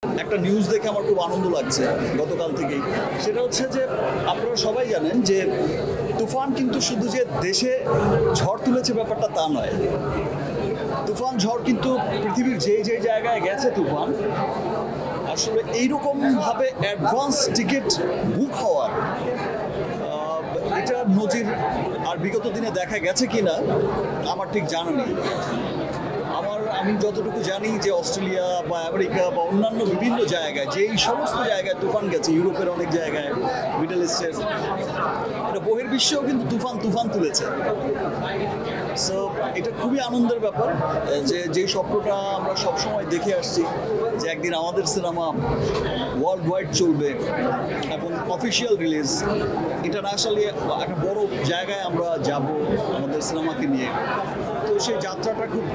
একটা নিউজ দেখে আমার খুব আনন্দ লাগছে গতকাল থেকেই। সেটা হচ্ছে যে আপনারা সবাই জানেন যে তুফান কিন্তু শুধু যে দেশে ঝড় তুলেছে ব্যাপারটা তা নয়। তুফান ঝড় কিন্তু পৃথিবীর যে জায়গায় গেছে তুফান, আসলে এইরকমভাবে অ্যাডভান্স টিকিট বুক হওয়ার এটা নজির আর বিগত দিনে দেখা গেছে কিনা আমার ঠিক জানা নেই। আমি যতটুকু জানি যে অস্ট্রেলিয়া বা আমেরিকা বা অন্যান্য বিভিন্ন জায়গায় যেই সমস্ত জায়গায় তুফান গেছে, ইউরোপের অনেক জায়গায়, মিডল ইস্টের, এটা বহির্বিশ্বেও কিন্তু তুফান তুলেছে। সো এটা খুবই আনন্দের ব্যাপার যে স্বপ্নটা আমরা সবসময় দেখে আসছি যে একদিন আমাদের সিনেমা ওয়ার্ল্ড ওয়াইড চলবে এবং অফিসিয়াল রিলিজ ইন্টারন্যাশনালি একটা বড় জায়গায় আমরা যাব আমাদের সিনেমাকে নিয়ে। তো সেই যাত্রাটা খুব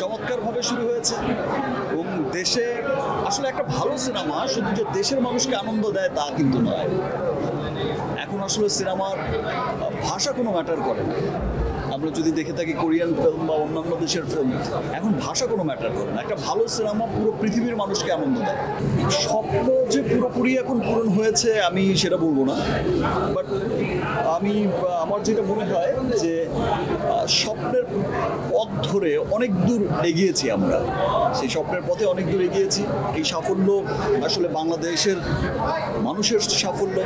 চমৎকারভাবে শুরু হয়েছে এবং দেশে আসলে একটা ভালো সিনেমা শুধু যে দেশের মানুষকে আনন্দ দেয় তা কিন্তু নয়। এখন আসলে সিনেমার ভাষা কোনো ম্যাটার করে না। আমরা যদি দেখে থাকি কোরিয়ান ফিল্ম বা অন্যান্য দেশের ফিল্ম, এখন ভাষা কোনো ম্যাটার করে না। একটা ভালো সিনেমা পুরো পৃথিবীর মানুষকে আনন্দ দেয়। স্বপ্ন যে পুরোপুরি এখন পূরণ হয়েছে আমি সেটা বলবো না, বাট আমার যেটা মনে হয় যে স্বপ্নের পথ ধরে অনেক দূর এগিয়েছি আমরা, সেই স্বপ্নের পথে অনেক দূর এগিয়েছি। এই সাফল্য আসলে বাংলাদেশের মানুষের সাফল্য।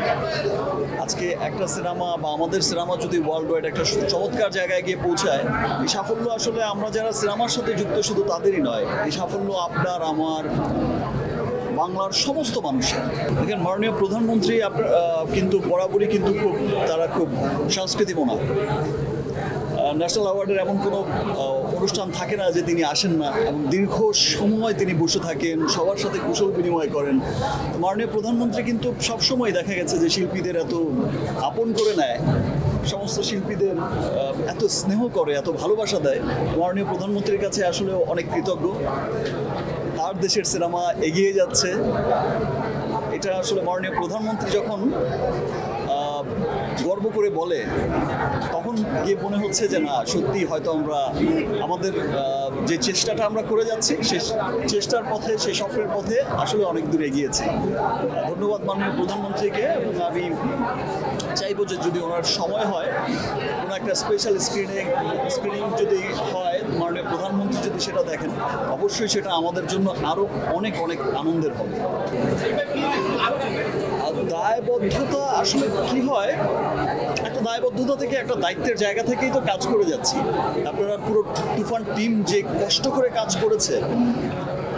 আজকে একটা সিনেমা বা আমাদের সিনেমা যদি ওয়ার্ল্ড ওয়াইড একটা চমৎকার জায়গায় গিয়ে পৌঁছায়, এই সাফল্য আসলে আমরা যারা সিনেমার সাথে যুক্ত শুধু তাদেরই নয়, এই সাফল্য আপনার আমার বাংলার সমস্ত মানুষের। দেখেন, মাননীয় প্রধানমন্ত্রী কিন্তু বরাবরই কিন্তু তারা খুব সংস্কৃতিমনা। ন্যাশনাল অ্যাওয়ার্ডের এমন কোনো অনুষ্ঠান থাকে না যে তিনি আসেন না, এবং দীর্ঘ সময় তিনি বসে থাকেন, সবার সাথে কুশল বিনিময় করেন। মাননীয় প্রধানমন্ত্রী কিন্তু সবসময় দেখা গেছে যে শিল্পীদের এত আপন করে নেয়, সমস্ত শিল্পীদের এত স্নেহ করে, এত ভালোবাসা দেয়। মাননীয় প্রধানমন্ত্রীর কাছে আসলে অনেক কৃতজ্ঞ। তার দেশের সিনেমা এগিয়ে যাচ্ছে, এটা আসলে মাননীয় প্রধানমন্ত্রী যখন গর্ব করে বলে তখন গিয়ে মনে হচ্ছে যে না, সত্যি হয়তো আমরা আমাদের যে চেষ্টাটা আমরা করে যাচ্ছি সেই চেষ্টার পথে, সেই স্বপ্নের পথে আসলে অনেক দূর এগিয়েছি। ধন্যবাদ মাননীয় প্রধানমন্ত্রীকে। এবং আমি চাইবো যে যদি ওনার সময় হয়, কোনো একটা স্পেশাল স্ক্রিনিং যদি হয়, মাননীয় প্রধানমন্ত্রী যদি সেটা দেখেন, অবশ্যই সেটা আমাদের জন্য আরও অনেক আনন্দের হবে। দায়বদ্ধতা আসলে কি হয়, একটা দায়বদ্ধতা থেকে, একটা দায়িত্বের জায়গা থেকেই তো কাজ করে যাচ্ছি। আপনারা পুরো তুফান টিম যে কষ্ট করে কাজ করেছে,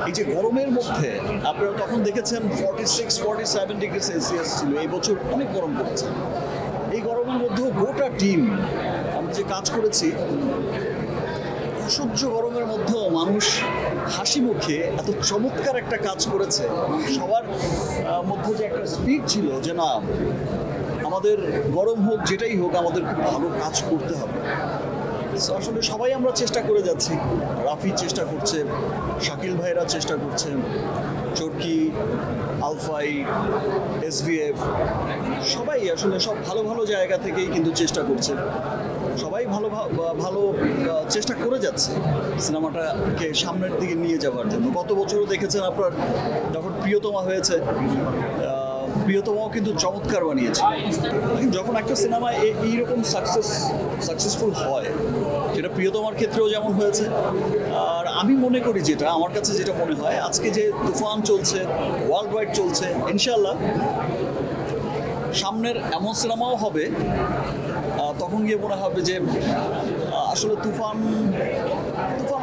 এই যে গরমের মধ্যে আপনারা তখন দেখেছেন 46-47 ডিগ্রি সেলসিয়াস ছিল, এই বছর অনেক গরম পড়েছে। এই গরমের মধ্যেও গোটা টিম আমরা যে কাজ করেছি, অসহ্য গরমের মধ্যেও মানুষ হাসি মুখে এত চমৎকার একটা কাজ করেছে। সবার মধ্যে যে একটা স্পিড ছিল যে না, আমাদের গরম হোক যেটাই হোক, আমাদের খুব ভালো কাজ করতে হবে। আসলে সবাই আমরা চেষ্টা করে যাচ্ছি। রাফি চেষ্টা করছে, শাকিল ভাইরা চেষ্টা করছে, চরকি, আলফাই, SVF, সবাই আসলে সব ভালো জায়গা থেকেই কিন্তু চেষ্টা করছে। সবাই ভালো চেষ্টা করে যাচ্ছে সিনেমাটাকে সামনের দিকে নিয়ে যাওয়ার জন্য। গত বছরও দেখেছেন আপনার যখন প্রিয়তমা হয়েছে, প্রিয়তমাও কিন্তু চমৎকার বানিয়েছে। যখন একটা সিনেমা এইরকম সাকসেসফুল হয়, সেটা প্রিয়তমার ক্ষেত্রেও যেমন হয়েছে। আর আমি মনে করি, যেটা আমার কাছে যেটা মনে হয়, আজকে যে তুফান চলছে, ওয়ার্ল্ড ওয়াইড চলছে, ইনশাআল্লাহ সামনের এমন সিনেমাও হবে, তখন গিয়ে মনে হবে যে আসলে তুফান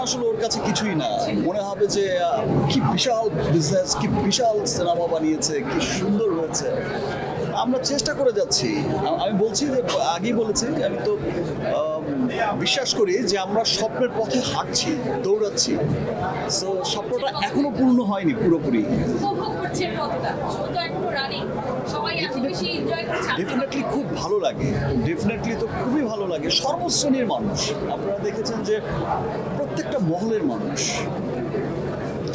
আসলে ওর কাছে কিছুই না। মনে হবে যে কি বিশাল বিজনেস, কি বিশাল সিনেমা বানিয়েছে, কি সুন্দর হয়েছে। আমরা চেষ্টা করে যাচ্ছি। আমি বলছি যে আগেই বলেছি, আমি তো বিশ্বাস করি যে আমরা স্বপ্নের পথে হাঁটছি, দৌড়াচ্ছি। সো স্বপ্নটা এখনো পূর্ণ হয়নি পুরোপুরি। ডেফিনেটলি খুব ভালো লাগে, ডেফিনেটলি তো খুবই ভালো লাগে। সর্বশ্রেণীর মানুষ, আপনারা দেখেছেন যে প্রত্যেকটা মহলের মানুষ,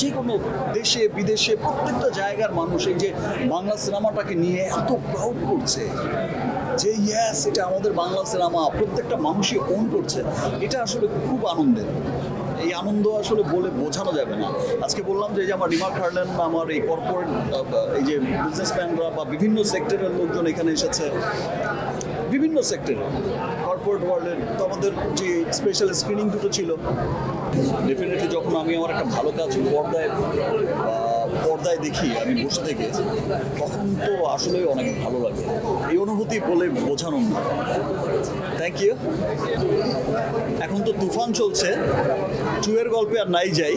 যে কোনো দেশে বিদেশে প্রত্যেকটা জায়গার মানুষ এই যে বাংলা সিনেমাটাকে নিয়ে এত প্রাউড করছে যে ইয়েস, এটা আমাদের বাংলা সিনেমা, প্রত্যেকটা মানুষই ওন করছে। এটা আসলে খুব আনন্দের। এই আনন্দ আসলে বলে বোঝানো যাবে না। আজকে বললাম যে এই যে আমার রিমার্ক হারলেন, আমার এই কর্পোরেট এই যে বিজনেসম্যানরা বা বিভিন্ন সেক্টরের লোকজন এখানে এসেছে, বিভিন্ন সেক্টরে কর্পোরেট ওয়ার্ল্ডের। তো আমাদের যে স্পেশাল স্ক্রিনিং দুটো ছিল, ডেফিনেটলি যখন আমি আমার একটা ভালো কাজ পর্দায় দেখি আমি বসে থেকে, তখন তো আসলে অনেক ভালো লাগে। এই অনুভূতি বলে বোঝানো না। Thank you. এখন তো তুফান চলছে, চুয়ের গল্পে আর নাই যাই।